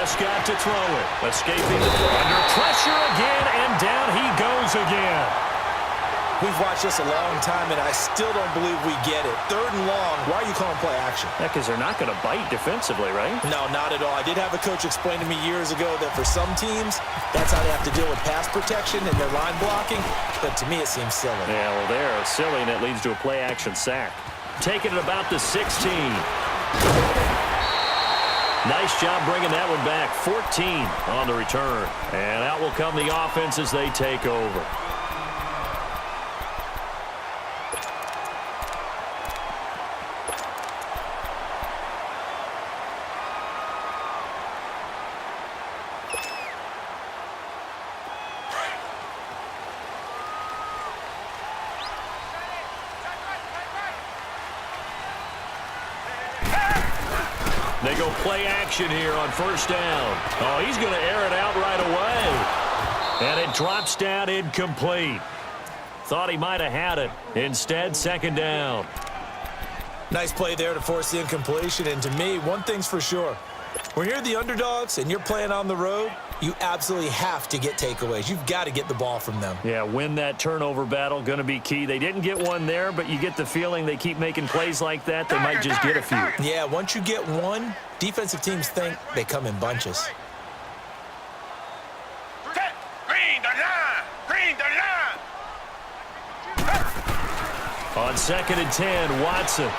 Prescott to throw it. Escaping under pressure again, and down he goes again. We've watched this a long time, and I still don't believe we get it. 3rd and long, why are you calling play action? Yeah, because they're not going to bite defensively, right? No, not at all. I did have a coach explain to me years ago that for some teams, that's how they have to deal with pass protection and their line blocking. But to me, it seems silly. Yeah, well, they're silly, and it leads to a play action sack. Taking it about the 16. Nice job bringing that one back. 14 on the return. And out will come the offense as they take over. They go play action here on 1st down. Oh, he's going to air it out right away. And it drops down incomplete. Thought he might have had it. Instead, 2nd down. Nice play there to force the incompletion. And to me, one thing's for sure. When you're the underdogs and you're playing on the road, you absolutely have to get takeaways. You've got to get the ball from them. Yeah, win that turnover battle, going to be key. They didn't get one there, but you get the feeling they keep making plays like that, they might just get a few. Yeah, once you get one, defensive teams think they come in bunches. Green the line! Green the line! On 2nd and 10, Watson.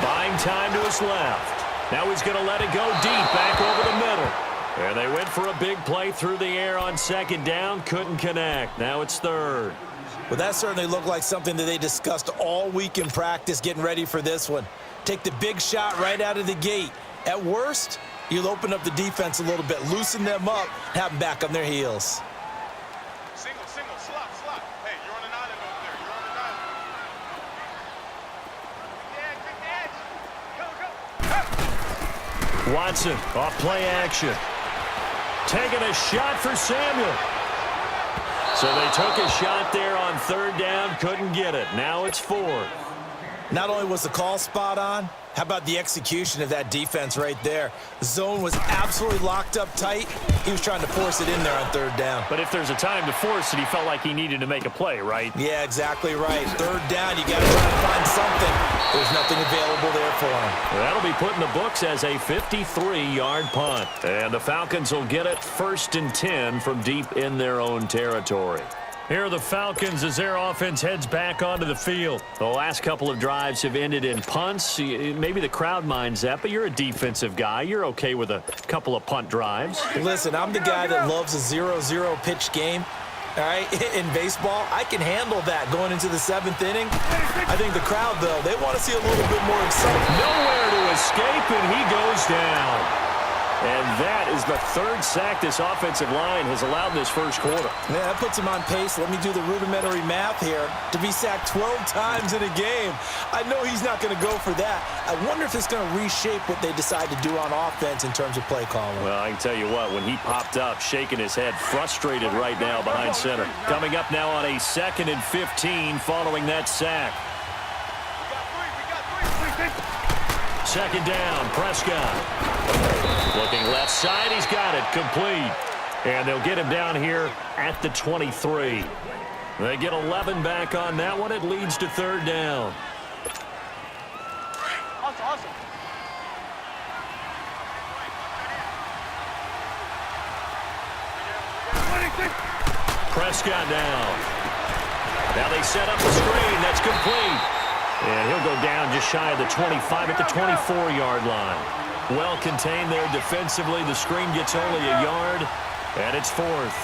Buying time to his left. Now he's going to let it go deep back over the middle. And they went for a big play through the air on 2nd down. Couldn't connect. Now it's 3rd. Well, that certainly looked like something that they discussed all week in practice, getting ready for this one. Take the big shot right out of the gate. At worst, you'll open up the defense a little bit, loosen them up, have them back on their heels. Single, slot. Hey, you're on an island over there. You're on an island. Go. Watson off play action. Taking a shot for Samuel. So they took a shot there on 3rd down, couldn't get it. Now it's 4th. Not only was the call spot on, how about the execution of that defense right there? The zone was absolutely locked up tight. He was trying to force it in there on 3rd down. But if there's a time to force it, he felt like he needed to make a play, right? Yeah, exactly right. 3rd down, you got to try to find something. There's nothing available there for him. That'll be put in the books as a 53-yard punt. And the Falcons will get it 1st and 10 from deep in their own territory. Here are the Falcons as their offense heads back onto the field. The last couple of drives have ended in punts. Maybe the crowd minds that, but you're a defensive guy. You're okay with a couple of punt drives. Listen, I'm the guy that loves a 0-0 pitch game. All right, in baseball, I can handle that going into the 7th inning. I think the crowd, though, they want to see a little bit more excitement. Nowhere to escape, and he goes down. And that is the 3rd sack this offensive line has allowed in this 1st quarter. Yeah, that puts him on pace. Let me do the rudimentary math here. To be sacked 12 times in a game, I know he's not going to go for that. I wonder if it's going to reshape what they decide to do on offense in terms of play calling. Well, I can tell you what, when he popped up, shaking his head, frustrated right now behind center. Coming up now on a 2nd and 15 following that sack. 2nd down, Prescott. Looking left side, he's got it, complete. And they'll get him down here at the 23. They get 11 back on that one. It leads to 3rd down. Awesome. Prescott down. Now they set up the screen. That's complete. And he'll go down just shy of the 25 at the 24-yard line. Well contained there defensively. The screen gets only a yard, and it's 4th.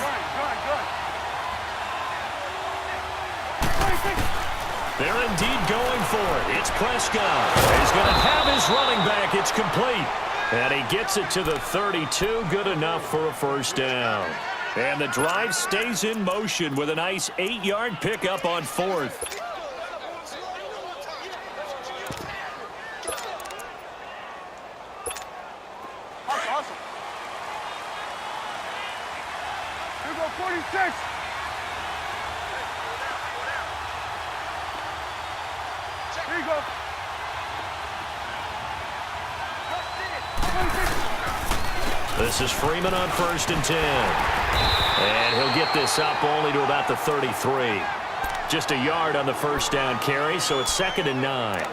They're indeed going for it. It's Prescott. He's going to have his running back. It's complete. And he gets it to the 32. Good enough for a 1st down. And the drive stays in motion with a nice 8-yard pickup on 4th. Awesome. Here we go, 46. Here you go. This is Freeman on 1st and 10. And he'll get this up only to about the 33. Just a yard on the first down carry, so it's 2nd and 9.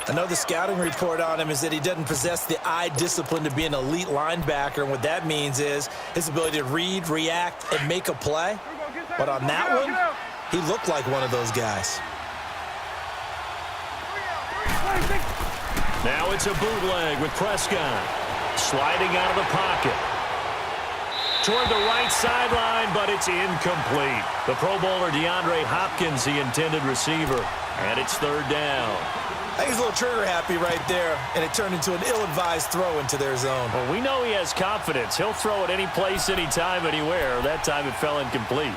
Another scouting report on him is that he doesn't possess the eye discipline to be an elite linebacker, and what that means is his ability to read, react, and make a play. But on that one, he looked like one of those guys. Now it's a bootleg with Prescott. Sliding out of the pocket. Toward the right sideline, but it's incomplete. The Pro Bowler DeAndre Hopkins, the intended receiver. And it's 3rd down. I think he's a little trigger happy right there, and it turned into an ill-advised throw into their zone. Well, we know he has confidence. He'll throw it any place, anytime, anywhere. That time it fell incomplete.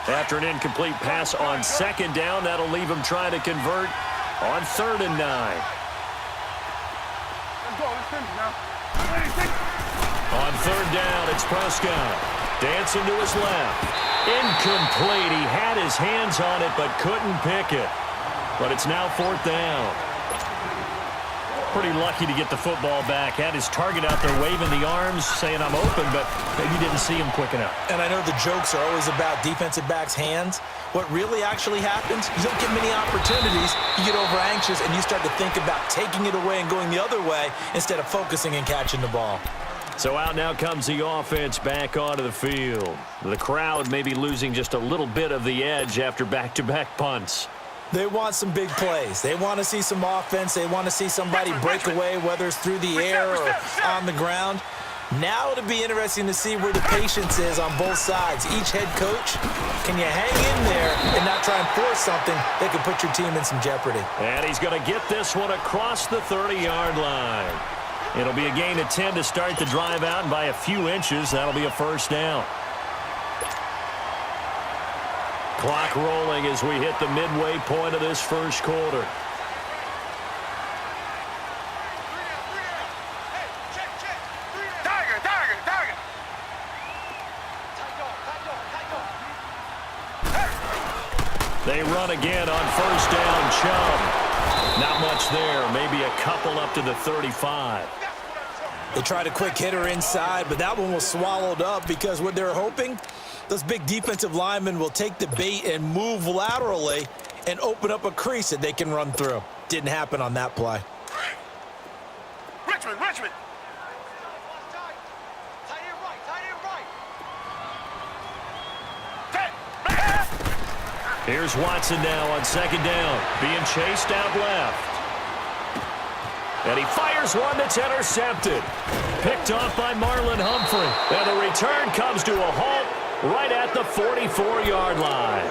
After an incomplete pass on 2nd down, that'll leave him trying to convert on 3rd and 9. On 3rd down, it's Prescott. Dancing to his left. Incomplete. He had his hands on it, but couldn't pick it. But it's now 4th down. Pretty lucky to get the football back. Had his target out there waving the arms, saying I'm open, but maybe didn't see him quick enough. And I know the jokes are always about defensive backs' hands. What really actually happens, you don't get many opportunities. You get over anxious, and you start to think about taking it away and going the other way instead of focusing and catching the ball. So out now comes the offense back onto the field. The crowd may be losing just a little bit of the edge after back-to-back punts. They want some big plays. They want to see some offense. They want to see somebody break away, whether it's through the air or on the ground. Now it'll be interesting to see where the patience is on both sides. Each head coach, can you hang in there and not try and force something that could put your team in some jeopardy? And he's going to get this one across the 30-yard line. It'll be a gain of 10 to start the drive out, and by a few inches, that'll be a 1st down. Clock rolling as we hit the midway point of this 1st quarter. They run again on 1st down. Chubb. Not much there. Maybe a couple up to the 35. They tried a quick hitter inside, but that one was swallowed up because what they're hoping, those big defensive linemen will take the bait and move laterally and open up a crease that they can run through. Didn't happen on that play. Richmond. Here's Watson now on 2nd down, being chased out left. And he fires one that's intercepted. Picked off by Marlon Humphrey. And the return comes to a halt right at the 44-yard line.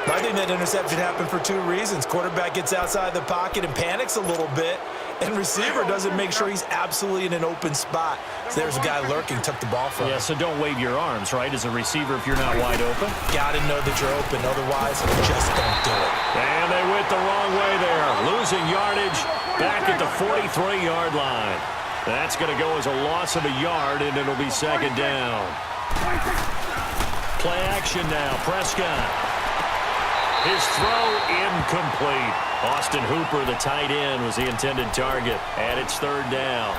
I think that interception happened for 2 reasons. Quarterback gets outside the pocket and panics a little bit, and receiver doesn't make sure he's absolutely in an open spot. So there's a guy lurking, took the ball from him. Yeah, so don't wave your arms, right, as a receiver if you're not wide open. Got to know that you're open, otherwise just don't do it. And they went the wrong way there, losing yardage back at the 43-yard line. That's going to go as a loss of a yard, and it'll be 2nd down. Play action now, Prescott. His throw incomplete. Austin Hooper, the tight end, was the intended target, and it's 3rd down.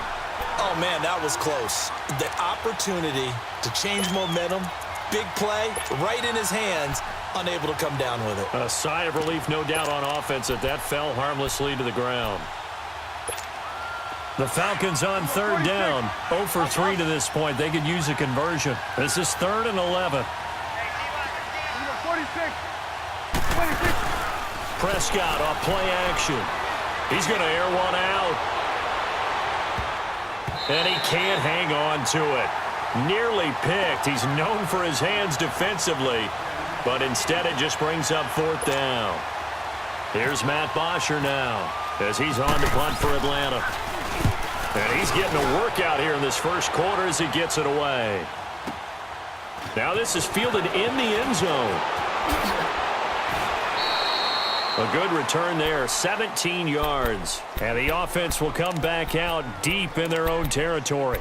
Oh, man, that was close. The opportunity to change momentum, big play, right in his hands, unable to come down with it. A sigh of relief, no doubt, on offense that fell harmlessly to the ground. The Falcons on 3rd down, 0 for 3 to this point. They could use a conversion. This is 3rd and 11. Prescott off play action. He's going to air one out. And he can't hang on to it. Nearly picked. He's known for his hands defensively, but instead it just brings up 4th down. Here's Matt Bosher now as he's on to punt for Atlanta. And he's getting a workout here in this 1st quarter as he gets it away. Now this is fielded in the end zone. A good return there, 17 yards. And the offense will come back out deep in their own territory.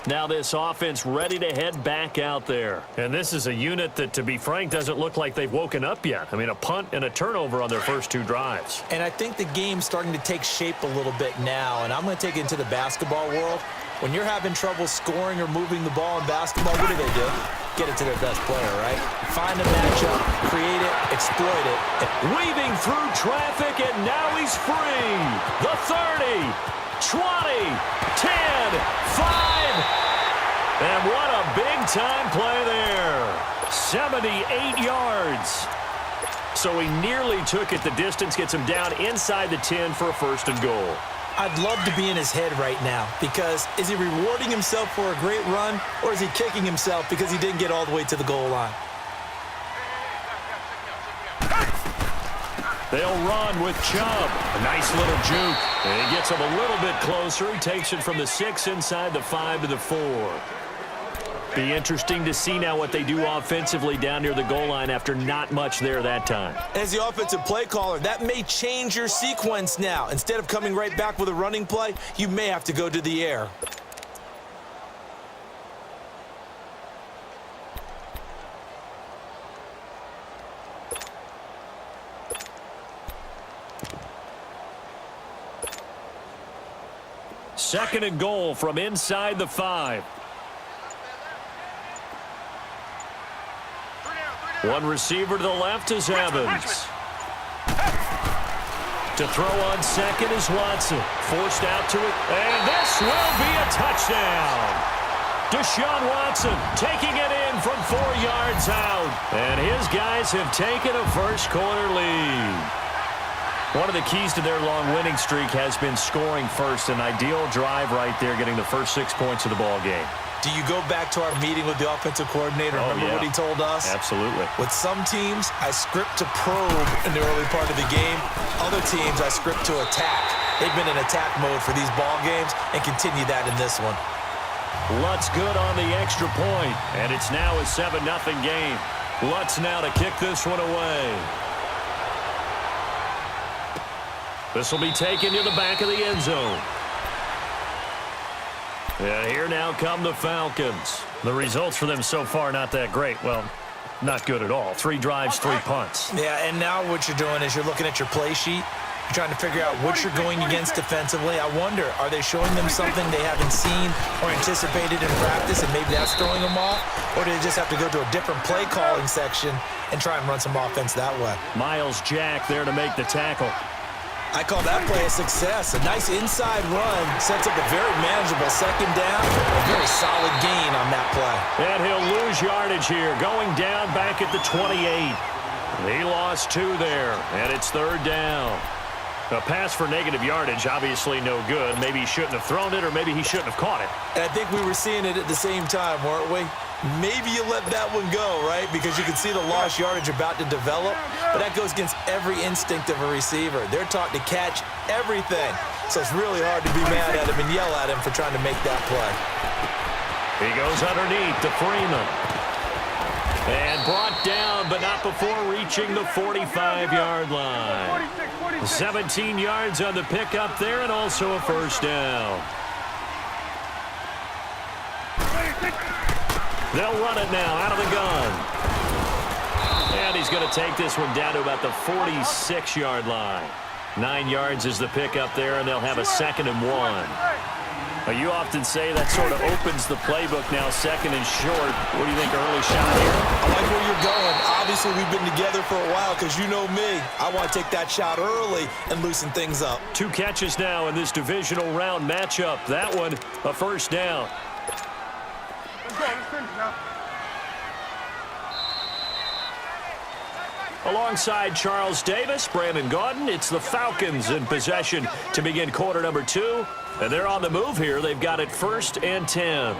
Now this offense ready to head back out there. And this is a unit that, to be frank, doesn't look like they've woken up yet. I mean, a punt and a turnover on their first 2 drives. And I think the game's starting to take shape a little bit now, and I'm going to take it into the basketball world. When you're having trouble scoring or moving the ball in basketball, what do? Get it to their best player, right? Find a matchup, create it, exploit it. Weaving through traffic, and now he's free. The 30, 20, 10, 5. And what a big-time play there. 78 yards. So he nearly took it the distance, gets him down inside the 10 for a 1st and goal. I'd love to be in his head right now, because is he rewarding himself for a great run, or is he kicking himself because he didn't get all the way to the goal line? They'll run with Chubb. A nice little juke. And he gets him a little bit closer. He takes it from the 6 inside the 5 to the 4. Be interesting to see now what they do offensively down near the goal line after not much there that time. As the offensive play caller, that may change your sequence now. Instead of coming right back with a running play, you may have to go to the air. Second and goal from inside the 5. One receiver to the left is Evans. To throw on second is Watson. Forced out to it. And this will be a touchdown. Deshaun Watson taking it in from 4 yards out. And his guys have taken a first-quarter lead. One of the keys to their long winning streak has been scoring first. An ideal drive right there, getting the first 6 points of the ball game. Do you go back to our meeting with the offensive coordinator? Remember what he told us? Absolutely. With some teams, I script to probe in the early part of the game. Other teams, I script to attack. They've been in attack mode for these ball games and continue that in this one. Lutz good on the extra point, and it's now a 7-0 game. Lutz now to kick this one away. This will be taken to the back of the end zone. And here now come the Falcons. The results for them so far not that great. Well, not good at all. 3 drives, 3 punts. Yeah, and now what you're doing is you're looking at your play sheet. You're trying to figure out what you're going against defensively. I wonder, are they showing them something they haven't seen or anticipated in practice, and maybe that's throwing them off? Or do they just have to go to a different play calling section and try and run some offense that way? Miles Jack there to make the tackle. I call that play a success. A nice inside run sets up a very manageable second down. A very solid gain on that play. And he'll lose yardage here, going down back at the 28. He lost 2 there, and it's 3rd down. A pass for negative yardage, obviously no good. Maybe he shouldn't have thrown it, or maybe he shouldn't have caught it. And I think we were seeing it at the same time, weren't we? Maybe you let that one go, right? Because you can see the lost yardage about to develop. But that goes against every instinct of a receiver. They're taught to catch everything. So it's really hard to be mad at him and yell at him for trying to make that play. He goes underneath to Freeman. And brought down, but not before reaching the 45-yard line. 17 yards on the pickup there, and also a 1st down. They'll run it now out of the gun. And he's going to take this one down to about the 46-yard line. 9 yards is the pickup there, and they'll have a 2nd and 1. Now, you often say that sort of opens the playbook now, 2nd and short. What do you think, early shot here? I like where you're going. Obviously, we've been together for a while because you know me. I want to take that shot early and loosen things up. 2 catches now in this divisional round matchup. That one, a 1st down. Alongside Charles Davis, Brandon Gaudin, it's the Falcons in possession to begin quarter number 2. And they're on the move here. They've got it 1st and 10.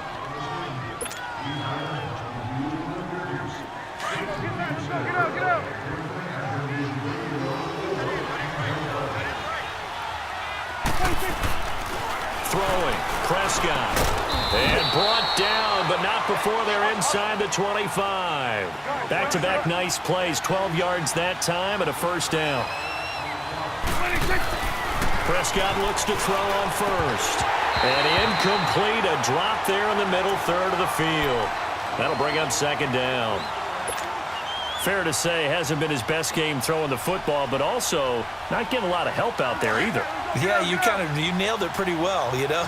Throwing, Prescott. And brought down, but not before they're inside the 25. Back-to-back nice plays, 12 yards that time, and a 1st down. Prescott looks to throw on first. And incomplete, a drop there in the middle third of the field. That'll bring up second down. Fair to say, hasn't been his best game throwing the football, but also not getting a lot of help out there either. Yeah, you nailed it pretty well, you know.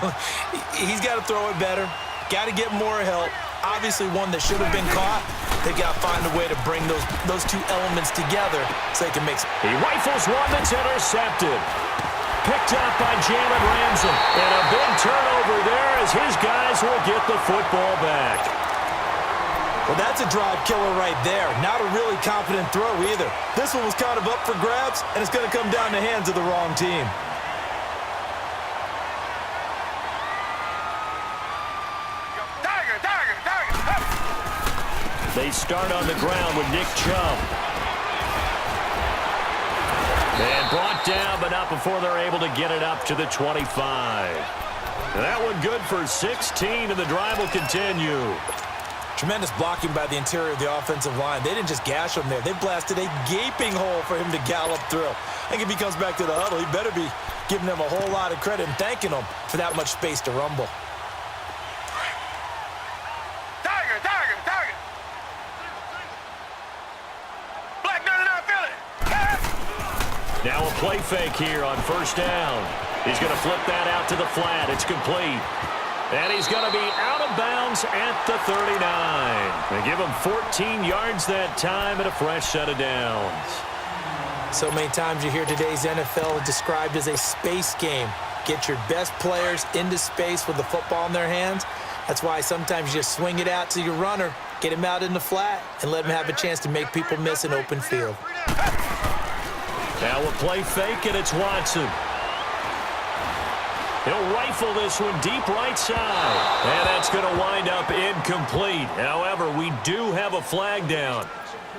He's got to throw it better. Got to get more help. Obviously one that should have been caught. They got to find a way to bring those two elements together so they can make. He rifles one that's intercepted. Picked up by Jalen Ramsey. And a big turnover there as his guys will get the football back. Well, that's a drive killer right there. Not a really confident throw either. This one was kind of up for grabs, and it's going to come down the hands of the wrong team. They start on the ground with Nick Chubb. And brought down, but not before they're able to get it up to the 25. And that one good for 16, and the drive will continue. Tremendous blocking by the interior of the offensive line. They didn't just gash him there. They blasted a gaping hole for him to gallop through. I think if he comes back to the huddle, he better be giving them a whole lot of credit and thanking them for that much space to rumble. Now a play fake here on first down. He's going to flip that out to the flat. It's complete. And he's going to be out of bounds at the 39. They give him 14 yards that time and a fresh set of downs. So many times you hear today's NFL described as a space game. Get your best players into space with the football in their hands. That's why sometimes you just swing it out to your runner, get him out in the flat, and let him have a chance to make people miss an open field. Now a play fake, and it's Watson. He'll rifle this one deep right side. And that's going to wind up incomplete. However, we do have a flag down.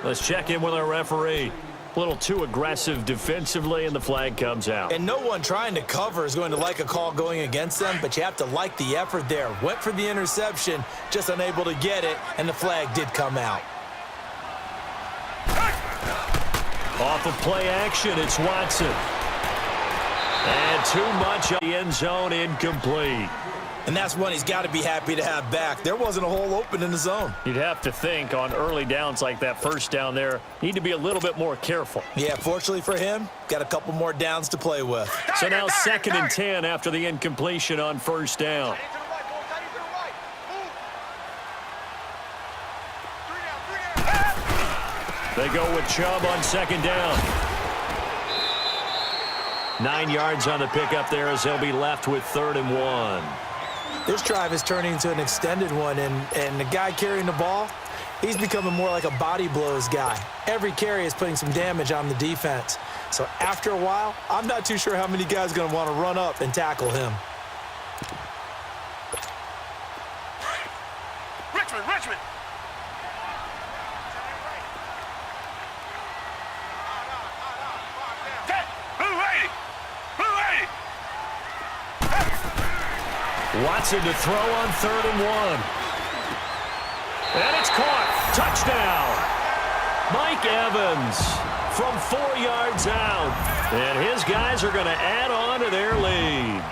Let's check in with our referee. A little too aggressive defensively, and the flag comes out. And no one trying to cover is going to like a call going against them, but you have to like the effort there. Went for the interception, just unable to get it, and the flag did come out. Off of play action, it's Watson. And too much of the end zone, incomplete. And that's one he's got to be happy to have back. There wasn't a hole open in the zone. You'd have to think on early downs like that first down there, need to be a little bit more careful. Yeah, fortunately for him, got a couple more downs to play with. So now 2nd and 10 after the incompletion on first down. They go with Chubb on 2nd down. 9 yards on the pickup there as they'll be left with 3rd and 1. This drive is turning into an extended one, and the guy carrying the ball, he's becoming more like a body blows guy. Every carry is putting some damage on the defense. So after a while, I'm not too sure how many guys are going to want to run up and tackle him. Richmond. Watson to throw on 3rd and 1. And it's caught. Touchdown. Mike Evans from 4 yards out. And his guys are going to add on to their lead.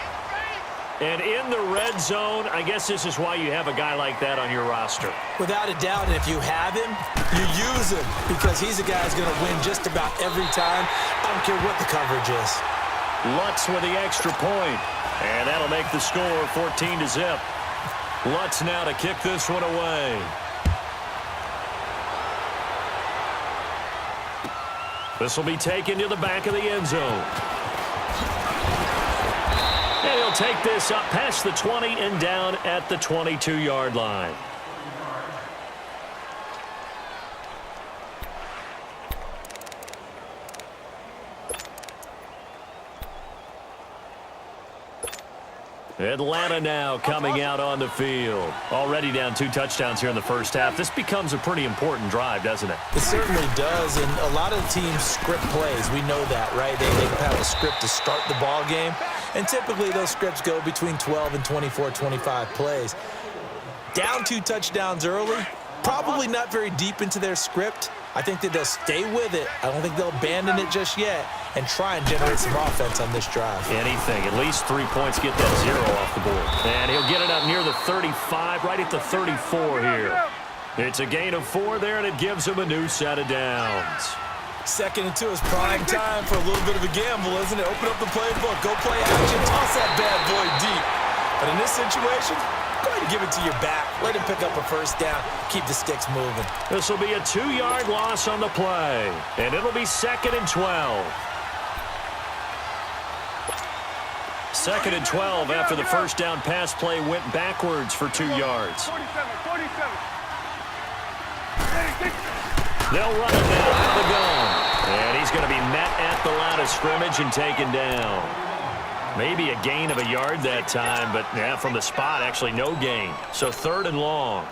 And in the red zone, I guess this is why you have a guy like that on your roster. Without a doubt, and if you have him, you use him because he's a guy who's going to win just about every time. I don't care what the coverage is. Lutz with the extra point. And that'll make the score 14-0. Lutz now to kick this one away. This will be taken to the back of the end zone. And he'll take this up past the 20 and down at the 22-yard line. Atlanta now coming out on the field. Already down 2 touchdowns here in the first half. This becomes a pretty important drive, doesn't it? It certainly does, and a lot of teams script plays. We know that, right? They have a script to start the ball game, and typically those scripts go between 12 and 24, 25 plays. Down 2 touchdowns early, probably not very deep into their script, I think that they'll stay with it. I don't think they'll abandon it just yet and try and generate some offense on this drive. Anything. At least 3 points, get that 0 off the board. And he'll get it up near the 35, right at the 34 here. It's a gain of 4 there, and it gives him a new set of downs. 2nd and 2 is prime time for a little bit of a gamble, isn't it? Open up the playbook, go play action, toss that bad boy deep. But in this situation, go ahead and give it to your back. Let him pick up a first down. Keep the sticks moving. This will be a 2-yard loss on the play, and it'll be 2nd and 12. 2nd and 12 after the first down pass play went backwards for 2 yards. 47, 47. They'll run it now out of the gun. And he's going to be met at the line of scrimmage and taken down. Maybe a gain of a yard that time, but yeah, from the spot, actually no gain. So 3rd and long.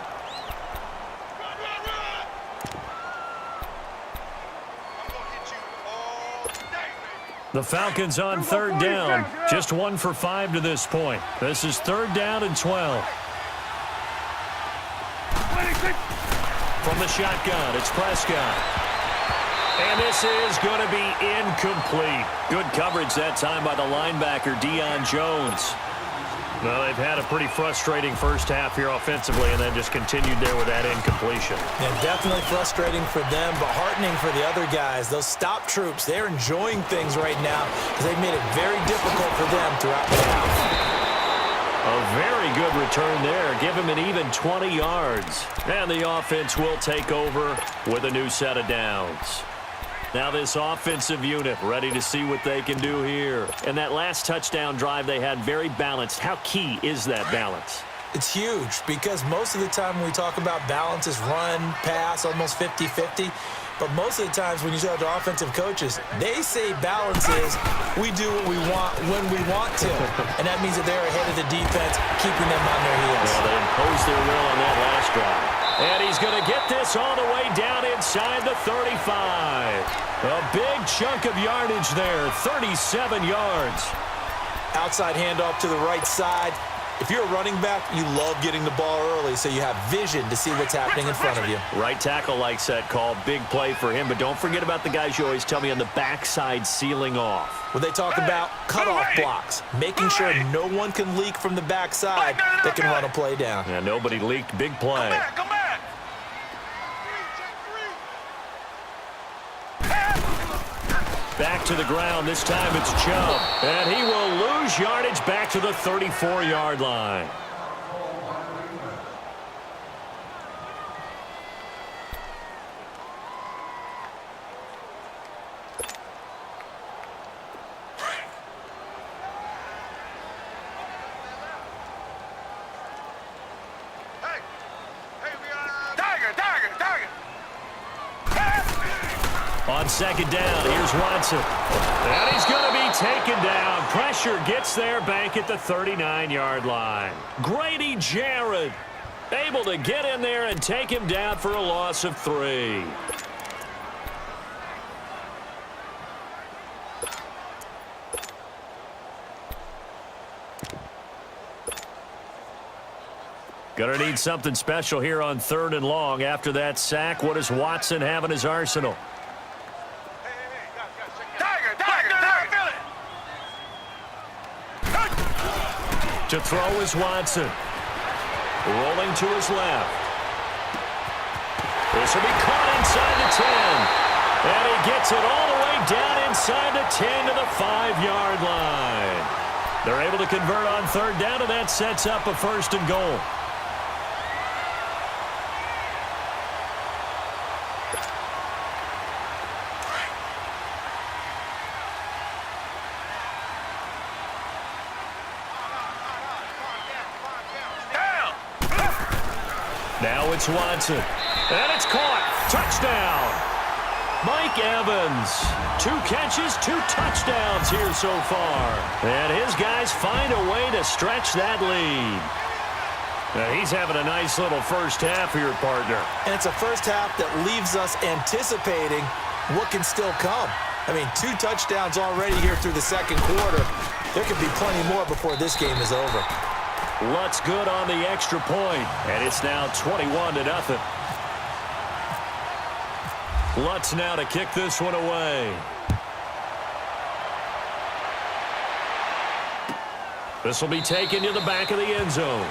The Falcons on 3rd down. Just 1 for 5 to this point. This is 3rd down and 12. From the shotgun, it's Prescott. And this is going to be incomplete. Good coverage that time by the linebacker, Deion Jones. Well, they've had a pretty frustrating first half here offensively and then just continued there with that incompletion. Yeah, definitely frustrating for them, but heartening for the other guys. Those stop troops, they're enjoying things right now because they've made it very difficult for them throughout the half. A very good return there. Give him an even 20 yards. And the offense will take over with a new set of downs. Now this offensive unit ready to see what they can do here. And that last touchdown drive they had very balanced. How key is that balance? It's huge because most of the time when we talk about balance is run, pass, almost 50-50. But most of the times when you talk to offensive coaches, they say balance is we do what we want when we want to. And that means that they're ahead of the defense, keeping them on their heels. Well, they imposed their will on that last drive. And he's going to get this all the way down inside the 35. A big chunk of yardage there, 37 yards. Outside handoff to the right side. If you're a running back, you love getting the ball early so you have vision to see what's happening in front of you. Right tackle likes that call. Big play for him. But don't forget about the guys you always tell me on the backside sealing off. When they talk about cutoff blocks, making sure no one can leak from the backside that can run a play down. Yeah, nobody leaked. Big play. Come back. Back to the ground. This time it's Chubb. And he will lose yardage back to the 34-yard line. On 2nd down, here's Watson. And he's going to be taken down. Pressure gets there back at the 39-yard line. Grady Jarrett able to get in there and take him down for a loss of 3. Going to need something special here on 3rd and long. After that sack, what does Watson have in his arsenal? To throw is Watson. Rolling to his left. This will be caught inside the 10. And he gets it all the way down inside the 10 to the 5-yard line. They're able to convert on 3rd down, and that sets up a 1st and goal. Now it's Watson. And it's caught. Touchdown. Mike Evans. 2 catches, 2 touchdowns here so far. And his guys find a way to stretch that lead. Now he's having a nice little first half here, partner. And it's a first half that leaves us anticipating what can still come. I mean, 2 touchdowns already here through the 2nd quarter. There could be plenty more before this game is over. Lutz good on the extra point, and it's now 21-0. Lutz now to kick this one away. This will be taken to the back of the end zone.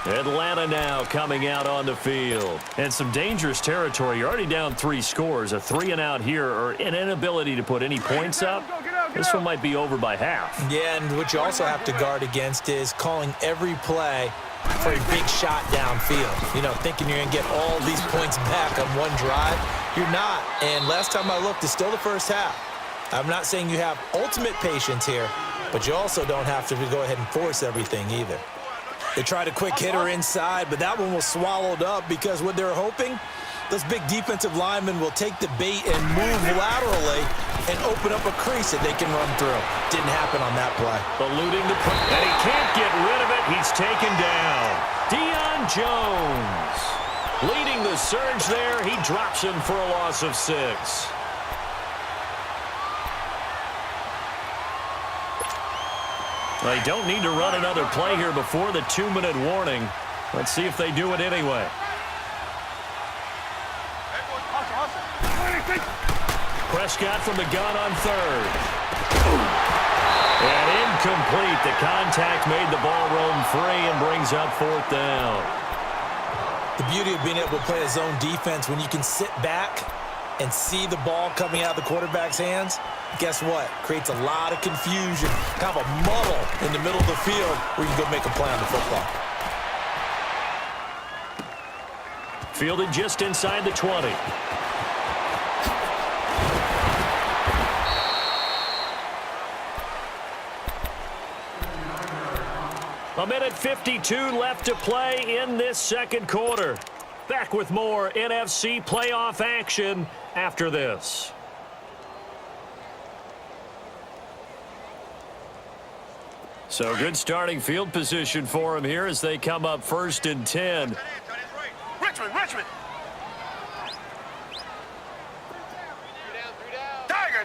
Atlanta now coming out on the field. And some dangerous territory. You're already down 3 scores. A 3-and-out here, or an inability to put any points up. This one might be over by half. Yeah, and what you also have to guard against is calling every play for a big shot downfield. You know, thinking you're going to get all these points back on one drive. You're not. And last time I looked, it's still the first half. I'm not saying you have ultimate patience here, but you also don't have to go ahead and force everything either. They tried a quick hitter inside, but that one was swallowed up because what they're hoping, those big defensive linemen will take the bait and move laterally and open up a crease that they can run through. Didn't happen on that play. Eluding the push, and he can't get rid of it. He's taken down. Deion Jones leading the surge there. He drops him for a loss of 6. They don't need to run another play here before the 2-minute warning. Let's see if they do it anyway. Prescott from the gun on 3rd. And incomplete. The contact made the ball roam free and brings up 4th down. The beauty of being able to play a zone defense when you can sit back and see the ball coming out of the quarterback's hands, guess what? Creates a lot of confusion, kind of a muddle in the middle of the field where you can go make a play on the football. Fielded just inside the 20. A minute 52 left to play in this second quarter. Back with more NFC playoff action after this. So good starting field position for him here as they come up 1st and 10. Richmond. Tiger.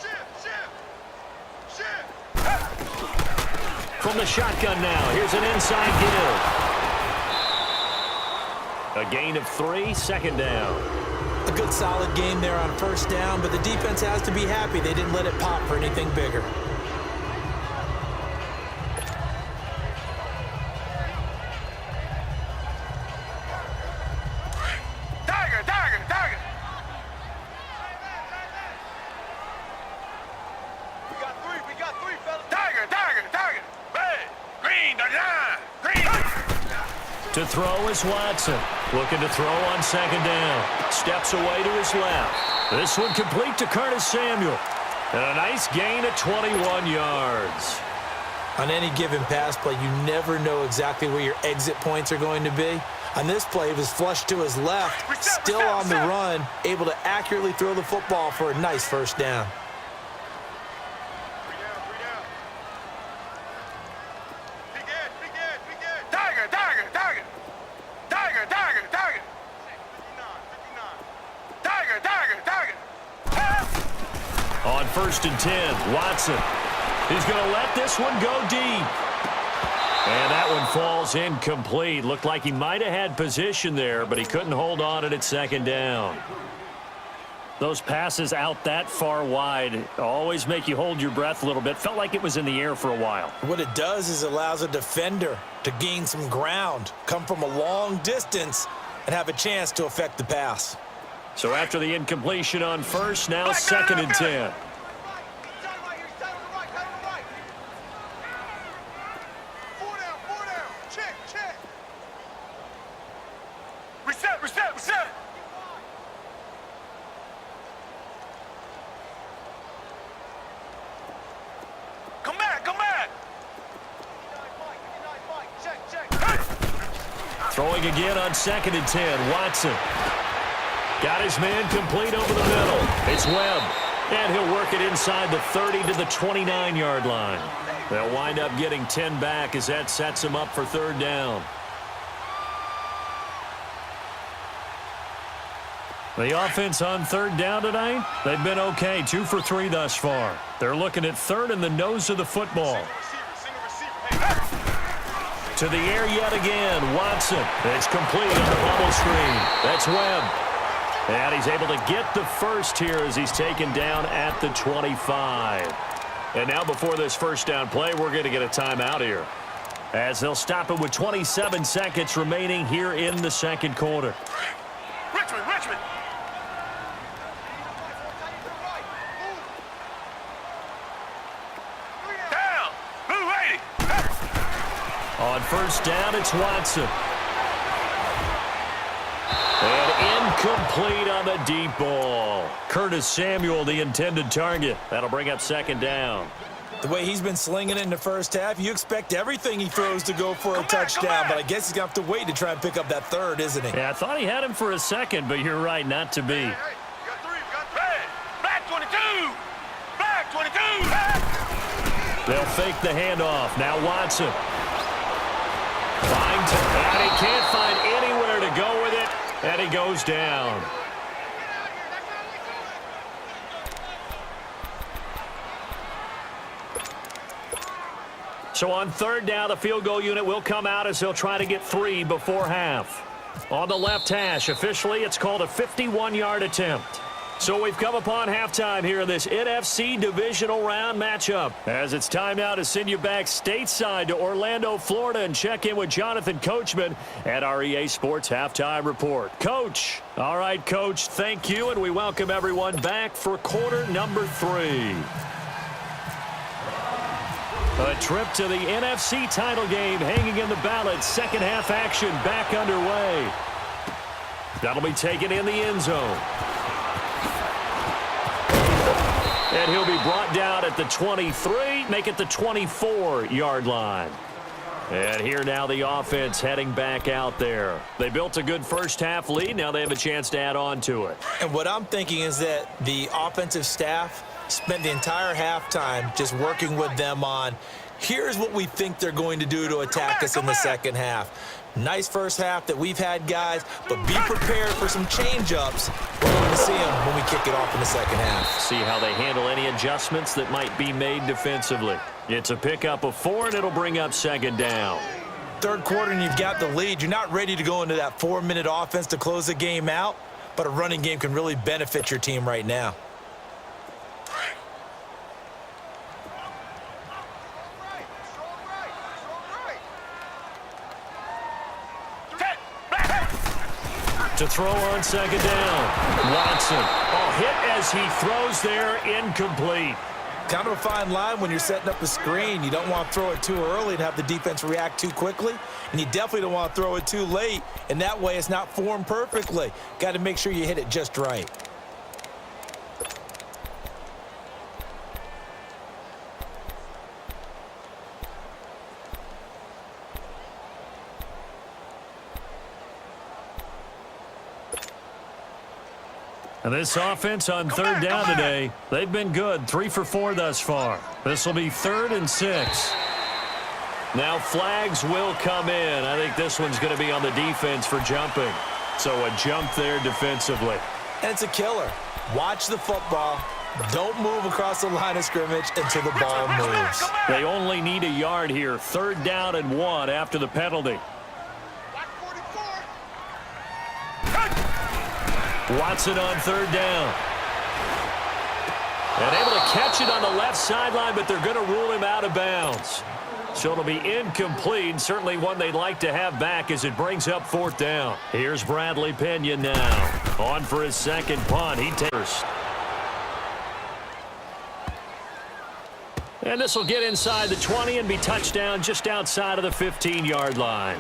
Shift. From the shotgun now, here's an inside give. A gain of 3, 2nd down. A good solid game there on 1st down, but the defense has to be happy they didn't let it pop for anything bigger. Tiger. We got three, fellas. Tiger. Hey, green, To throw is Watson. Looking to throw on 2nd down. Steps away to his left. This one complete to Curtis Samuel. And a nice gain of 21 yards. On any given pass play, you never know exactly where your exit points are going to be. On this play, it was flushed to his left, still on the run, able to accurately throw the football for a nice 1st down. On 1st and 10, Watson. He's going to let this one go deep. And that one falls incomplete. Looked like he might have had position there, but he couldn't hold on at 2nd down. Those passes out that far wide always make you hold your breath a little bit. Felt like it was in the air for a while. What it does is allows a defender to gain some ground, come from a long distance, and have a chance to affect the pass. So after the incompletion on 1st, now 2nd and 10. Reset. Come back. Check. Throwing again on 2nd and 10, Watson. Got his man complete over the middle. It's Webb. And he'll work it inside the 30 to the 29-yard line. They'll wind up getting 10 back as that sets him up for 3rd down. The offense on 3rd down tonight, they've been okay, 2 for 3 thus far. They're looking at 3rd in the nose of the football. To the air yet again. Watson. It's complete on the bubble screen. That's Webb. And he's able to get the first here as he's taken down at the 25. And now before this first down play, we're going to get a timeout here, as they'll stop it with 27 seconds remaining here in the second quarter. Richmond. Down. Move 80. On first down, it's Watson. And incomplete on the deep ball. Curtis Samuel, the intended target. That'll bring up second down. The way he's been slinging it in the first half, you expect everything he throws to go for a touchdown, but I guess he's going to have to wait to try and pick up that third, isn't he? Yeah, I thought he had him for a second, but you're right, not to be. Hey, you got three. Hey, back 22. Back 22. Back. They'll fake the handoff. Now Watson. Finds it, and he can't find anywhere to go with it, and he goes down. So on third down, the field goal unit will come out as they'll try to get 3 before half. On the left hash, officially, it's called a 51-yard attempt. So we've come upon halftime here in this NFC divisional round matchup, as it's time now to send you back stateside to Orlando, Florida, and check in with Jonathan Coachman at our EA Sports Halftime Report. Coach. All right, Coach, thank you, and we welcome everyone back for quarter number 3. A trip to the NFC title game hanging in the balance. Second half action back underway. That'll be taken in the end zone. And he'll be brought down at the 23, make it the 24-yard line. And here now the offense heading back out there. They built a good first half lead. Now they have a chance to add on to it. And what I'm thinking is that the offensive staff spent the entire halftime just working with them on, here's what we think they're going to do to attack us in the second half. Nice first half that we've had, guys, but be prepared for some change-ups. We're going to see them when we kick it off in the second half. See how they handle any adjustments that might be made defensively. It's a pickup of 4, and it'll bring up second down. Third quarter, and you've got the lead. You're not ready to go into that 4-minute offense to close the game out, but a running game can really benefit your team right now. To throw on second down. Watson. Oh, hit as he throws there, incomplete. Kind of a fine line when you're setting up a screen. You don't want to throw it too early and have the defense react too quickly. And you definitely don't want to throw it too late. And that way it's not formed perfectly. Got to make sure you hit it just right. And this offense on third down today, they've been good. 3 for 4 thus far. This will be 3rd and 6. Now flags will come in. I think this one's going to be on the defense for jumping. So a jump there defensively. And it's a killer. Watch the football. Don't move across the line of scrimmage until the ball moves. They only need a yard here. 3rd down and 1 after the penalty. Watson on 3rd down. And able to catch it on the left sideline, but they're going to rule him out of bounds. So it'll be incomplete, certainly one they'd like to have back as it brings up 4th down. Here's Bradley Pena now. On for his second punt. He takes. And this will get inside the 20 and be touchdown just outside of the 15-yard line.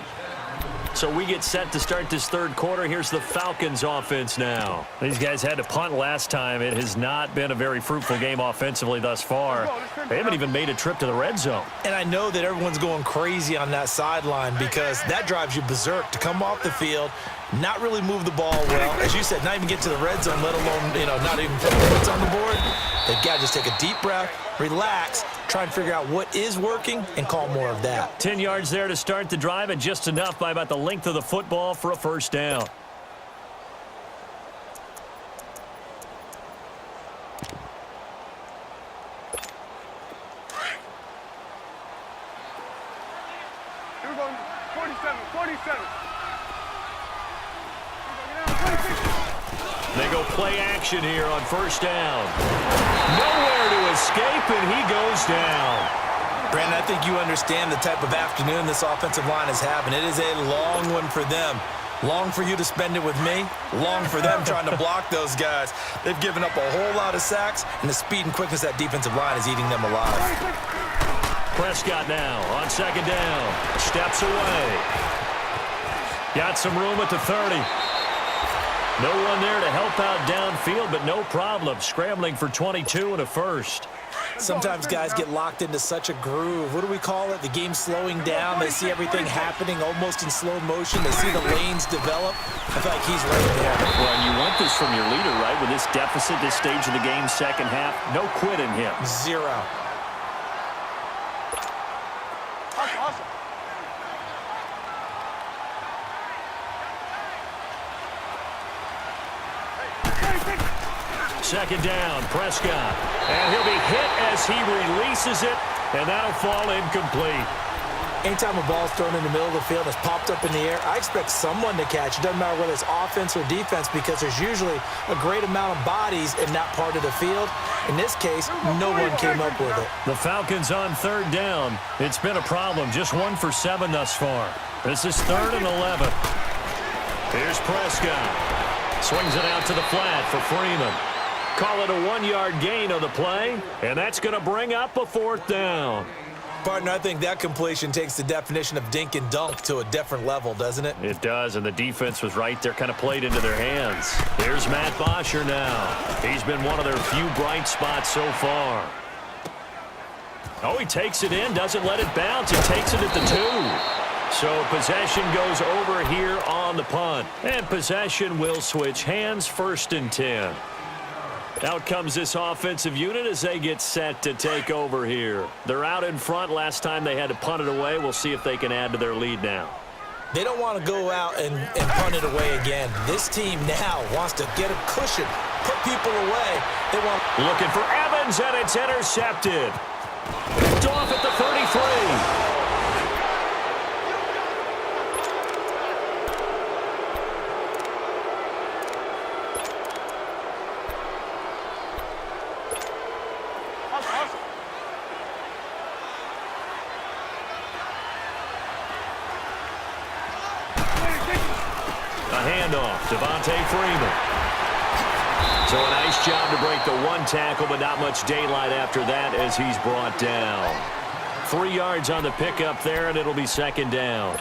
So we get set to start this third quarter. Here's the Falcons offense now. These guys had to punt last time. It has not been a very fruitful game offensively thus far. They haven't even made a trip to the red zone. And I know that everyone's going crazy on that sideline because that drives you berserk to come off the field, not really move the ball well. As you said, not even get to the red zone, let alone, not even put points on the board. They've got to just take a deep breath, relax, try and figure out what is working and call more of that. 10 yards there to start the drive, and just enough by about the length of the football for a first down. Here we go. They go play action here on first down. Nowhere to escape, and he goes down. Brandon, I think you understand the type of afternoon this offensive line is having. It is a long one for them. Long for you to spend it with me. Long for them trying to block those guys. They've given up a whole lot of sacks, and the speed and quickness of that defensive line is eating them alive. Prescott now on second down. Steps away. Got some room at the 30. No one there to help out downfield, but no problem. Scrambling for 22 and a first. Sometimes guys get locked into such a groove. What do we call it? The game's slowing down. They see everything happening almost in slow motion. They see the lanes develop. I feel like he's right there. Well, and you want this from your leader, right? With this deficit, this stage of the game, second half, no quit in him. Zero. Second down, Prescott. And he'll be hit as he releases it, and that'll fall incomplete. Anytime a ball's thrown in the middle of the field that's popped up in the air, I expect someone to catch. It doesn't matter whether it's offense or defense because there's usually a great amount of bodies in that part of the field. In this case, no one came up with it. The Falcons on third down. It's been a problem. Just 1 for 7 thus far. This is 3rd and 11. Here's Prescott. Swings it out to the flat for Freeman. Call it a 1-yard gain on the play, and that's going to bring up a 4th down. Partner, I think that completion takes the definition of dink and dunk to a different level, doesn't it? It does, and the defense was right there, kind of played into their hands. Here's Matt Bosher now. He's been one of their few bright spots so far. Oh, he takes it in, doesn't let it bounce. He takes it at the 2. So possession goes over here on the punt. And possession will switch hands, 1st and 10. Out comes this offensive unit as they get set to take over here. They're out in front. Last time they had to punt it away. We'll see if they can add to their lead now. They don't want to go out and punt it away again. This team now wants to get a cushion, put people away. They want. Looking for Evans, and it's intercepted. Picked off at the 33. Freeman. So a nice job to break the 1 tackle, but not much daylight after that as he's brought down. 3 yards on the pickup there, and it'll be 2nd down.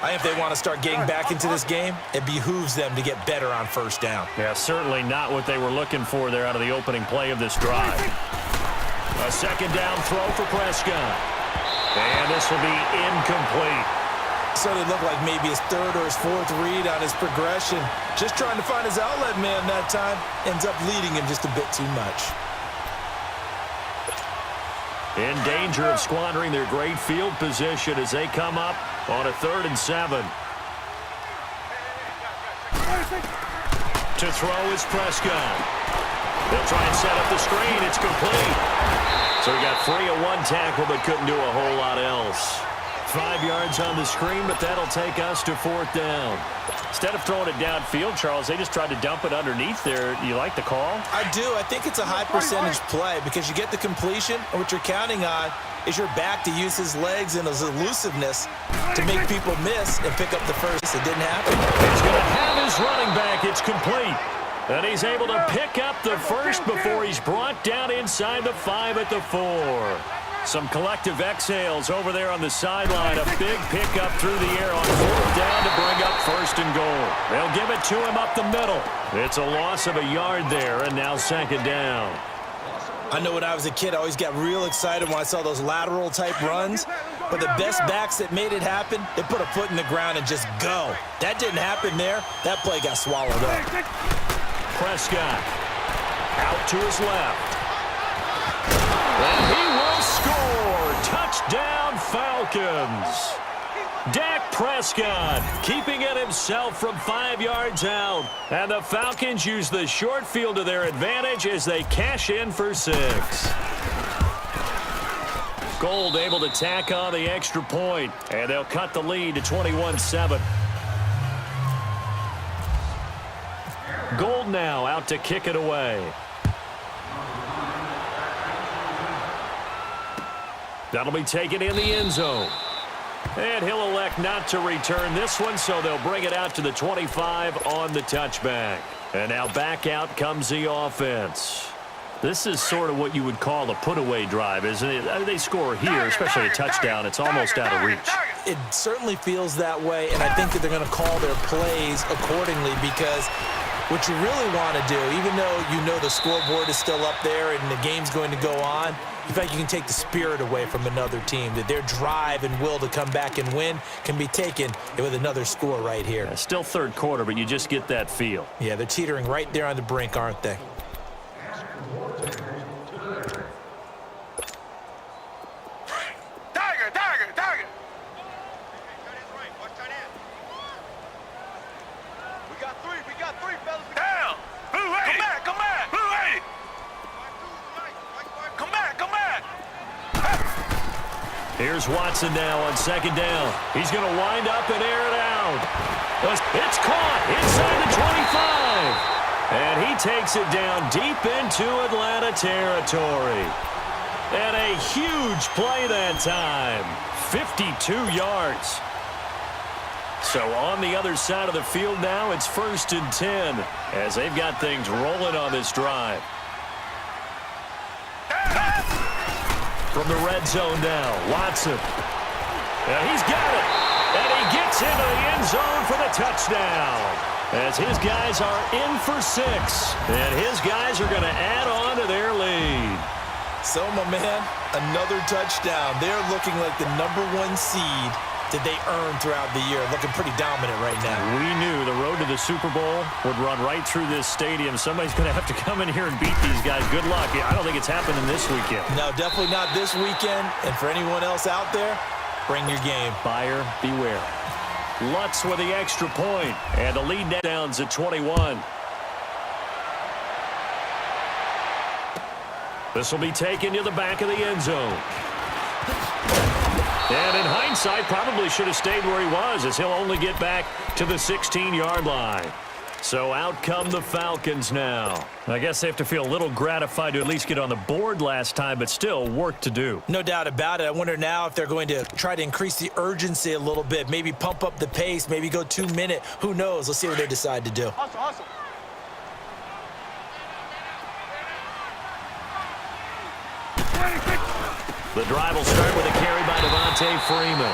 If they want to start getting back into this game, it behooves them to get better on 1st down. Yeah, certainly not what they were looking for there out of the opening play of this drive. A 2nd down throw for Prescott. And this will be incomplete. So it looked like maybe his 3rd or his 4th read on his progression. Just trying to find his outlet man that time. Ends up leading him just a bit too much. In danger of squandering their great field position as they come up on a 3rd and 7. To throw is Prescott. They'll try and set up the screen. It's complete. So he got free of 1 tackle but couldn't do a whole lot else. 5 yards on the screen, but that'll take us to 4th down. Instead of throwing it downfield, Charles, they just tried to dump it underneath there. You like the call? I do. I think it's a high percentage play because you get the completion, and what you're counting on is your back to use his legs and his elusiveness to make people miss and pick up the first. It didn't happen. He's going to have his running back. It's complete. And he's able to pick up the first before he's brought down inside the 5 at the 4. Some collective exhales over there on the sideline. A big pickup through the air on 4th down to bring up 1st and goal. They'll give it to him up the middle. It's a loss of a yard there, and now 2nd down. I know when I was a kid, I always got real excited when I saw those lateral-type runs. But the best backs that made it happen, they put a foot in the ground and just go. That didn't happen there. That play got swallowed up. Prescott out to his left. And he will score. Touchdown, Falcons. Dak Prescott keeping it himself from 5 yards out. And the Falcons use the short field to their advantage as they cash in for 6. Gold able to tack on the extra point, and they'll cut the lead to 21-7. Gold now out to kick it away. That'll be taken in the end zone. And he'll elect not to return this one, so they'll bring it out to the 25 on the touchback. And now back out comes the offense. This is sort of what you would call a put-away drive, isn't it? They score here, especially a touchdown. It's almost out of reach. It certainly feels that way, and I think that they're going to call their plays accordingly, because what you really want to do, even though you know the scoreboard is still up there and the game's going to go on, in fact, you can take the spirit away from another team, that their drive and will to come back and win can be taken with another score right here. Yeah, still third quarter, but you just get that feel. Yeah, they're teetering right there on the brink, aren't they? Tiger. We got three, fellas. Down. Blue eight. Come back. Blue eight. Come back. Here's Watson now on second down. He's going to wind up and air it out. It's caught inside the 25. And he takes it down deep into Atlanta territory. And a huge play that time. 52 yards. So on the other side of the field now, it's 1st and 10 as they've got things rolling on this drive. From the red zone now, Watson. And he's got it. And he gets into the end zone for the touchdown. As his guys are in for 6. And his guys are going to add on to their lead. So, my man, another touchdown. They're looking like the #1 seed that they earned throughout the year. Looking pretty dominant right now. We knew the road to the Super Bowl would run right through this stadium. Somebody's going to have to come in here and beat these guys. Good luck. I don't think it's happening this weekend. No, definitely not this weekend. And for anyone else out there, bring your game. Buyer beware. Lutz with the extra point, and the lead downs at 21. This will be taken to the back of the end zone. And in hindsight, probably should have stayed where he was, as he'll only get back to the 16-yard line. So out come the Falcons now. I guess they have to feel a little gratified to at least get on the board last time, but still work to do. No doubt about it. I wonder now if they're going to try to increase the urgency a little bit, maybe pump up the pace, maybe go 2-minute. Who knows? Let's see what they decide to do. Awesome. The drive will start with a carry by Devontae Freeman.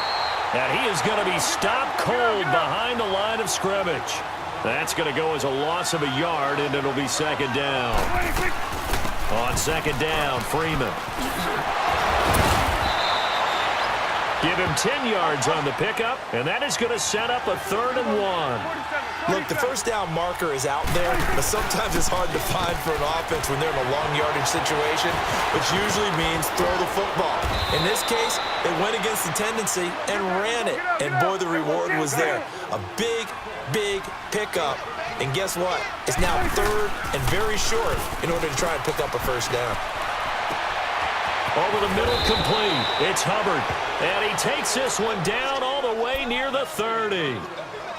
And he is going to be stopped cold behind the line of scrimmage. That's going to go as a loss of a yard, and it'll be second down. On second down, Freeman. Give him 10 yards on the pickup, and that is going to set up a 3rd and 1. Look, the first down marker is out there, but sometimes it's hard to find for an offense when they're in a long yardage situation, which usually means throw the football. In this case, they went against the tendency and ran it, and boy, the reward was there. A big pickup, and guess what? It's now 3rd and very short in order to try and pick up a first down. Over the middle, complete. It's Hubbard, and he takes this one down all the way near the 30.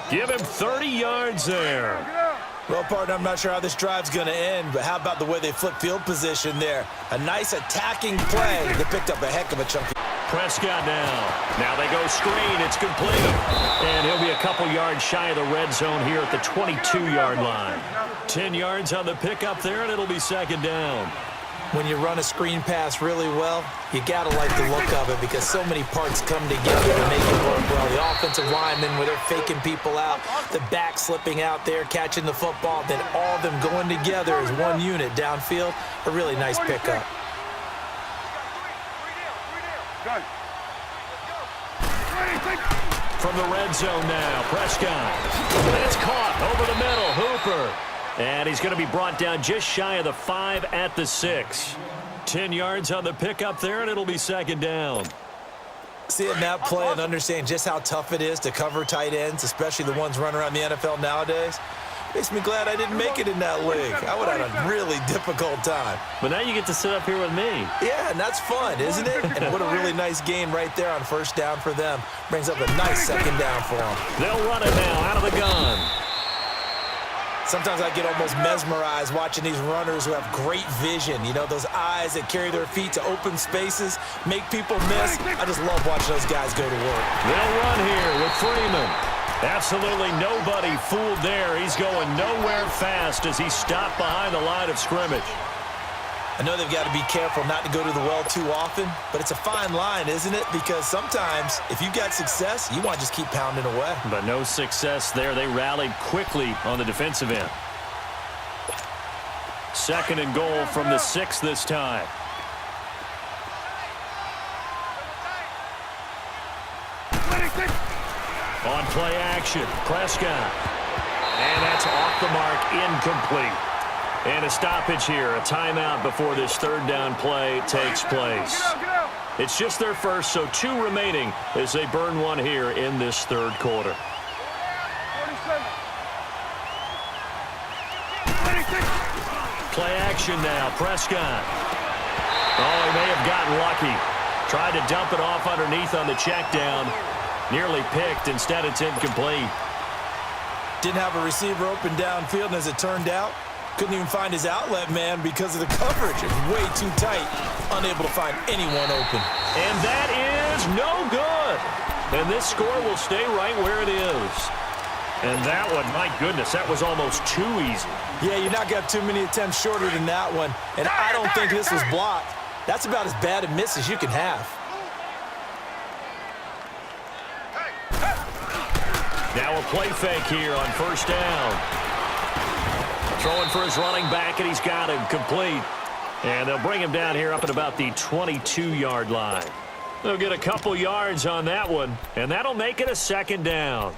Give him 30 yards there. Well, partner, I'm not sure how this drive's going to end, but how about the way they flip field position there? A nice attacking play. They picked up a heck of a chunk. Prescott now. Now they go screen. It's complete. And he'll be a couple yards shy of the red zone here at the 22-yard line. 10 yards on the pickup there, and it'll be second down. When you run a screen pass really well, you got to like the look of it because so many parts come together to make it work well. The offensive linemen, where they're faking people out, the back slipping out there, catching the football, then all of them going together as one unit downfield. A really nice pickup. From the red zone now, Prescott. It's caught over the middle, Hooper. And he's going to be brought down just shy of the 5 at the 6. 10 yards on the pickup there, and it'll be second down. Seeing that play and understanding just how tough it is to cover tight ends, especially the ones running around the NFL nowadays, Makes me glad I didn't make it in that league. I would have had a really difficult time. But now you get to sit up here with me. Yeah, and that's fun, isn't it? And what a really nice gain right there on first down for them. Brings up a nice second down for them. They'll run it now out of the gun. Sometimes I get almost mesmerized watching these runners who have great vision. You know, those eyes that carry their feet to open spaces, make people miss. I just love watching those guys go to work. They'll run here with Freeman. Absolutely nobody fooled there. He's going nowhere fast as he's stopped behind the line of scrimmage. I know they've got to be careful not to go to the well too often, but it's a fine line, isn't it? Because sometimes, if you've got success, you want to just keep pounding away. But no success there. They rallied quickly on the defensive end. 2nd and goal from the 6 this time. On play action, Prescott. And that's off the mark, incomplete. And a stoppage here, a timeout before this 3rd down play takes place. It's just their first, so 2 remaining as they burn one here in this 3rd quarter. Play action now, Prescott. Oh, he may have gotten lucky. Tried to dump it off underneath on the check down. Nearly picked, instead it's incomplete. Didn't have a receiver open downfield, and as it turned out, couldn't even find his outlet man because of the coverage. It was way too tight, unable to find anyone open. And that is no good. And this score will stay right where it is. And that one, my goodness, that was almost too easy. Yeah, you're not going to have too many attempts shorter than that one. And I don't think this was blocked. That's about as bad a miss as you can have. Now a play fake here on first down. Throwing for his running back, and he's got him complete. And they'll bring him down here up at about the 22-yard line. They'll get a couple yards on that one, and that'll make it a 2nd down.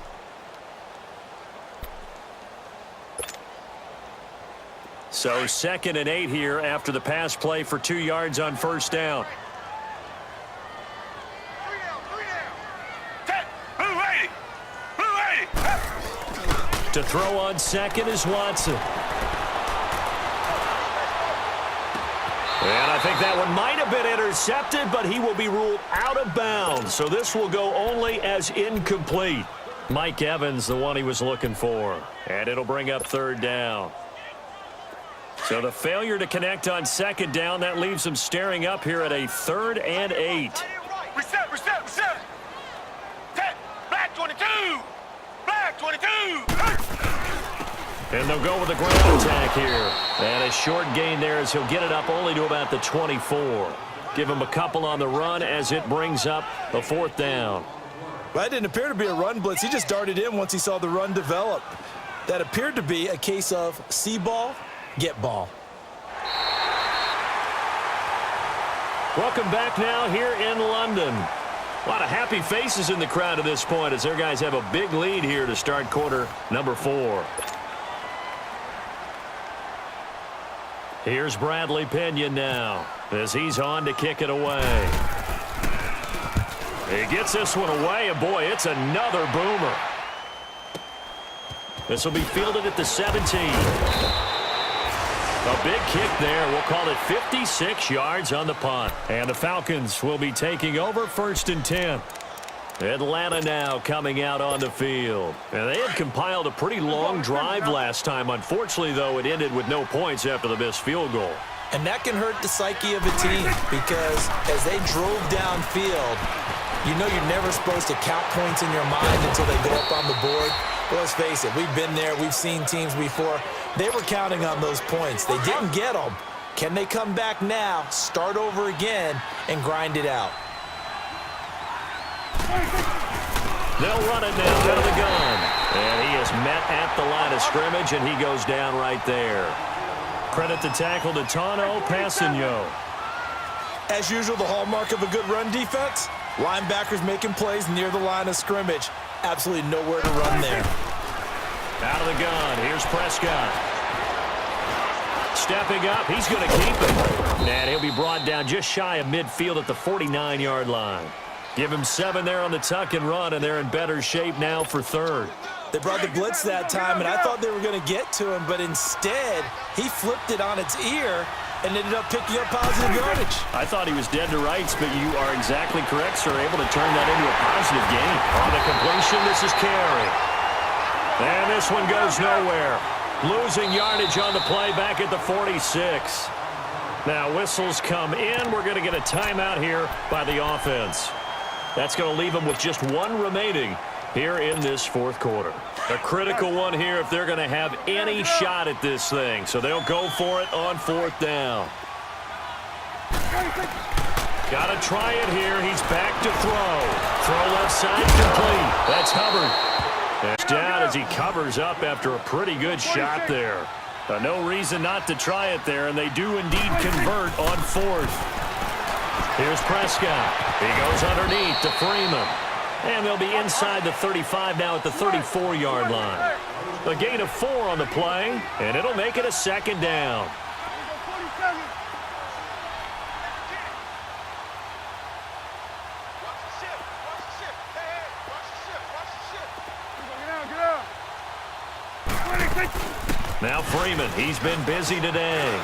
So 2nd and 8 here after the pass play for 2 yards on first down. To throw on 2nd is Watson. And I think that one might have been intercepted, but he will be ruled out of bounds. So this will go only as incomplete. Mike Evans, the one he was looking for. And it'll bring up 3rd down. So the failure to connect on 2nd down, that leaves them staring up here at a 3rd and 8. Reset. Black 22. Black 22. And they'll go with the ground attack here. And a short gain there as he'll get it up only to about the 24. Give him a couple on the run as it brings up a 4th down. Well, that didn't appear to be a run blitz. He just darted in once he saw the run develop. That appeared to be a case of see ball, get ball. Welcome back now here in London. A lot of happy faces in the crowd at this point as their guys have a big lead here to start quarter number 4. Here's Bradley Pinion now as he's on to kick it away. He gets this one away, and boy, it's another boomer. This will be fielded at the 17. A big kick there. We'll call it 56 yards on the punt. And the Falcons will be taking over 1st and 10. Atlanta now coming out on the field. And they had compiled a pretty long drive last time. Unfortunately, though, it ended with no points after the missed field goal. And that can hurt the psyche of a team because as they drove downfield, you know you're never supposed to count points in your mind until they go up on the board. But let's face it, we've been there. We've seen teams before. They were counting on those points. They didn't get them. Can they come back now, start over again, and grind it out? They'll run it now out of the gun. And he is met at the line of scrimmage, and he goes down right there. Credit the tackle to Tano Passigno. As usual, the hallmark of a good run defense, linebackers making plays near the line of scrimmage. Absolutely nowhere to run there. Out of the gun, here's Prescott. Stepping up, he's going to keep it. And he'll be brought down just shy of midfield at the 49-yard line. Give him 7 there on the tuck and run, and they're in better shape now for third. They brought the blitz that time, and I thought they were going to get to him, but instead, he flipped it on its ear and ended up picking up positive yardage. I thought he was dead to rights, but you are exactly correct, sir. Able to turn that into a positive gain. On the completion, this is Carey. And this one goes nowhere. Losing yardage on the play back at the 46. Now whistles come in. We're going to get a timeout here by the offense. That's going to leave them with just 1 remaining here in this fourth quarter. A critical one here if they're going to have any shot at this thing. So they'll go for it on 4th down. Got to try it here. He's back to throw. Throw left side complete. That's Hubbard. That's down as he covers up after a pretty good shot there. No reason not to try it there, and they do indeed convert on 4th. Here's Prescott. He goes underneath to Freeman. And they'll be inside the 35 now at the 34-yard line. A gain of 4 on the play, and it'll make it a 2nd down. Now Freeman, he's been busy today.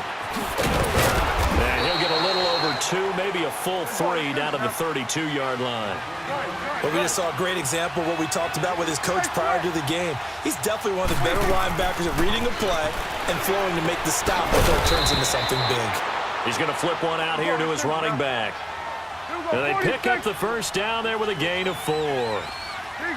And he'll get a little over 2, maybe a full 3 down to the 32-yard line. But we just saw a great example of what we talked about with his coach prior to the game. He's definitely one of the better linebackers at reading a play and flowing to make the stop before it turns into something big. He's going to flip one out here to his running back. And they pick up the first down there with a gain of 4.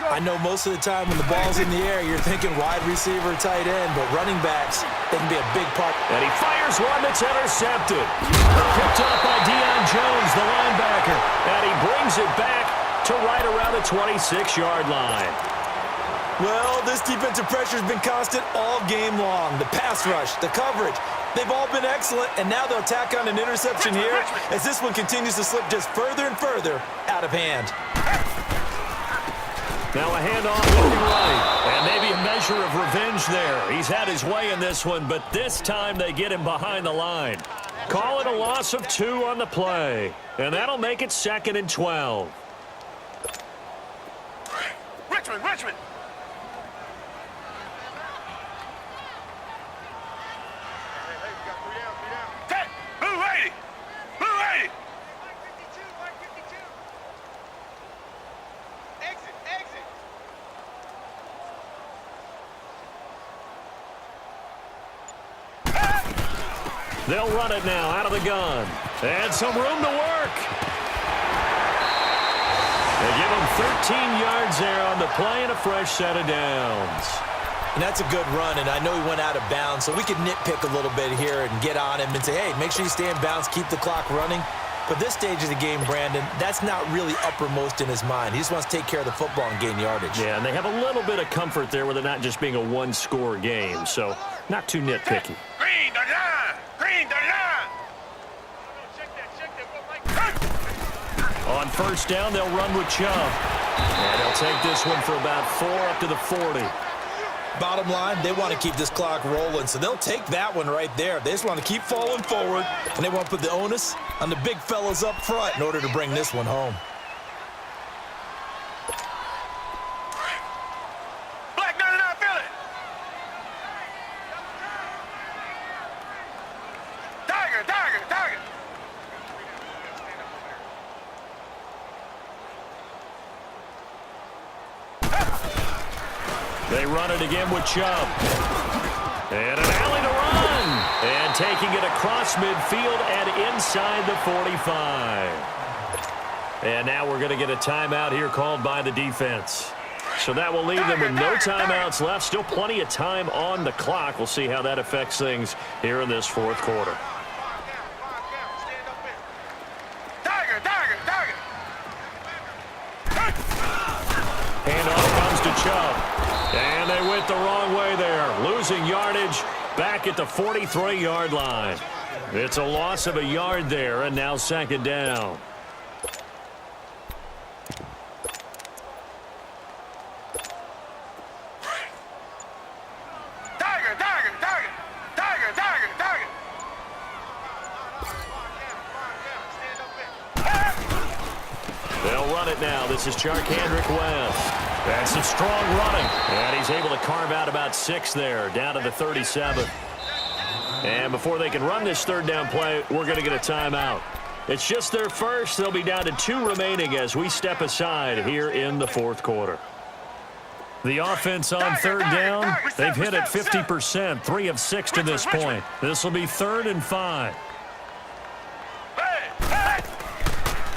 I know most of the time when the ball's in the air, you're thinking wide receiver, tight end, but running backs, they can be a big part. And he fires one that's intercepted. Picked up by Deion Jones, the linebacker. And he brings it back to right around the 26-yard line. Well, this defensive pressure has been constant all game long. The pass rush, the coverage, they've all been excellent, and now they'll tack on an interception here as this one continues to slip just further and further out of hand. Now a handoff looking right, and maybe a measure of revenge there. He's had his way in this one, but this time they get him behind the line. Call it a loss of 2 on the play, and that'll make it 2nd and 12. Richmond. Blue 80. Exit. They'll run it now out of the gun. And some room to work. They give him 13 yards there on the play and a fresh set of downs. And that's a good run, and I know he went out of bounds, so we could nitpick a little bit here and get on him and say, hey, make sure you stay in bounds, keep the clock running. But this stage of the game, Brandon, that's not really uppermost in his mind. He just wants to take care of the football and gain yardage. Yeah, and they have a little bit of comfort there with it not just being a one-score game, so not too nitpicky. Green, the line. On first down, they'll run with Chubb. And they'll take this one for about 4 up to the 40. Bottom line, they want to keep this clock rolling, so they'll take that one right there. They just want to keep falling forward, and they want to put the onus on the big fellas up front in order to bring this one home. Black 99 Philly. Tiger. They run it again with Chubb. And an alley to run. And taking it across midfield and inside the 45. And now we're going to get a timeout here called by the defense. So that will leave them with no timeouts left. Still plenty of time on the clock. We'll see how that affects things here in this fourth quarter. Handoff comes to Chubb. And they went the wrong way there. Losing yardage back at the 43-yard line. It's a loss of a yard there, and now 2nd down. They'll run it now. This is Charkandrick West. That's some strong running. And he's able to carve out about 6 there, down to the 37. And before they can run this third down play, we're going to get a timeout. It's just their first. They'll be down to 2 remaining as we step aside here in the fourth quarter. The offense on third down, they've hit it 50%, 3 of 6 to this point. This will be 3rd and 5.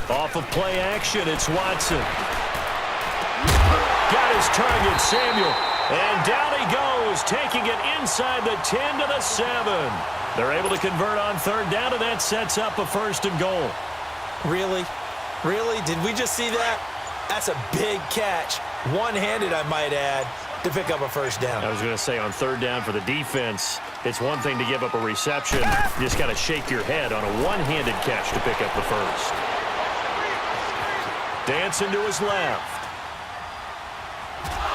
Off of play action, it's Watson. Got his target, Samuel. And down he goes, taking it inside the 10 to the 7. They're able to convert on third down, and that sets up a 1st and goal. Really? Really? Did we just see that? That's a big catch. One-handed, I might add, to pick up a 1st down. I was going to say, on third down for the defense, it's one thing to give up a reception. You just got to shake your head on a one-handed catch to pick up the 1st. Dancing to his left.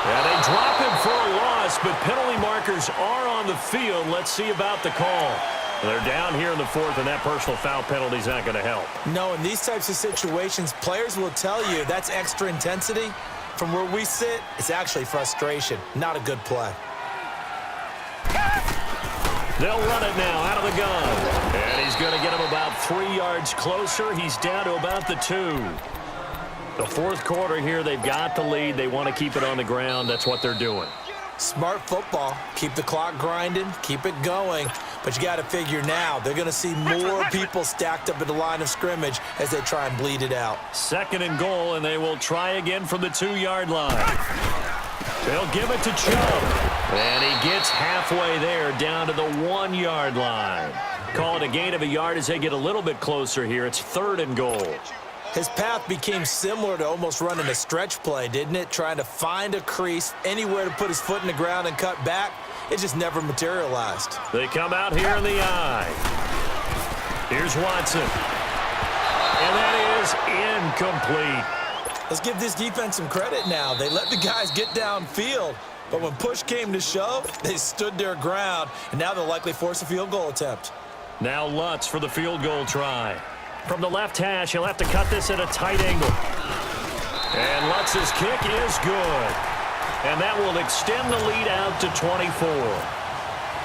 And they drop him for a loss, but penalty markers are on the field. Let's see about the call. They're down here in the 4th, and that personal foul penalty is not going to help. No, in these types of situations, players will tell you that's extra intensity. From where we sit, it's actually frustration. Not a good play. They'll run it now out of the gun. And he's going to get him about 3 yards closer. He's down to about the 2. The fourth quarter here, they've got the lead. They want to keep it on the ground. That's what they're doing. Smart football. Keep the clock grinding. Keep it going. But you got to figure now, they're going to see more people stacked up at the line of scrimmage as they try and bleed it out. 2nd and goal, and they will try again from the 2-yard line. They'll give it to Chubb. And he gets halfway there, down to the 1-yard line. Call it a gain of a yard as they get a little bit closer here. It's 3rd and goal. His path became similar to almost running a stretch play, didn't it? Trying to find a crease, anywhere to put his foot in the ground and cut back. It just never materialized. They come out here in the eye. Here's Watson. And that is incomplete. Let's give this defense some credit now. They let the guys get downfield, but when push came to shove, they stood their ground, and now they'll likely force a field goal attempt. Now Lutz for the field goal try. From the left hash, he'll have to cut this at a tight angle. And Lutz's kick is good. And that will extend the lead out to 24.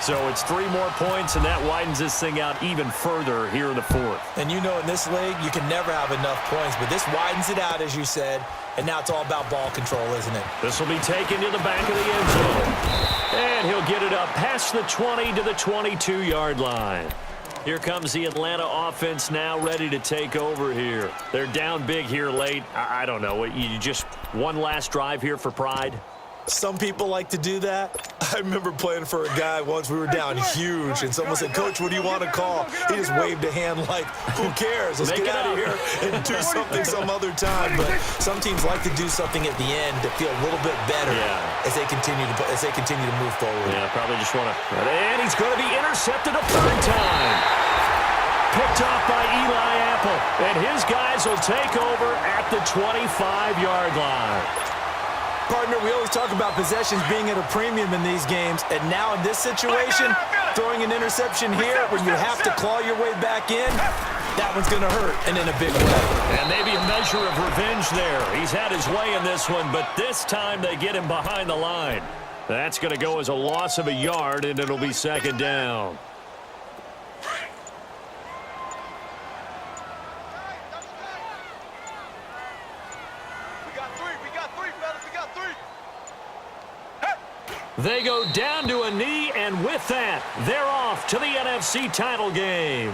So it's 3 more points, and that widens this thing out even further here in the 4th. And you know in this league, you can never have enough points, but this widens it out, as you said, and now it's all about ball control, isn't it? This will be taken to the back of the end zone. And he'll get it up past the 20 to the 22-yard line. Here comes the Atlanta offense now ready to take over here. They're down big here late. I don't know. You just one last drive here for pride? Some people like to do that. I remember playing for a guy once. We were down huge, and someone said, "Coach, what do you want to call?" He just waved a hand like, "Who cares? Let's get out of here and do something some other time." But some teams like to do something at the end to feel a little bit better as they continue to move forward. Yeah, probably just want to. And he's going to be intercepted a 3rd time. Picked off by Eli Apple, and his guys will take over at the 25-yard line. Partner, we always talk about possessions being at a premium in these games, and now in this situation, throwing an interception here when you have to claw your way back in, that one's going to hurt, and in a big way. And maybe a measure of revenge there. He's had his way in this one, but this time they get him behind the line. That's going to go as a loss of a yard, and it'll be 2nd down. They go down to a knee, and with that, they're off to the NFC title game.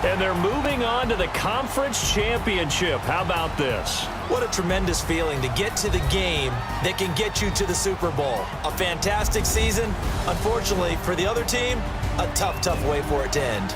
And they're moving on to the conference championship. How about this? What a tremendous feeling to get to the game that can get you to the Super Bowl. A fantastic season. Unfortunately, for the other team, a tough way for it to end.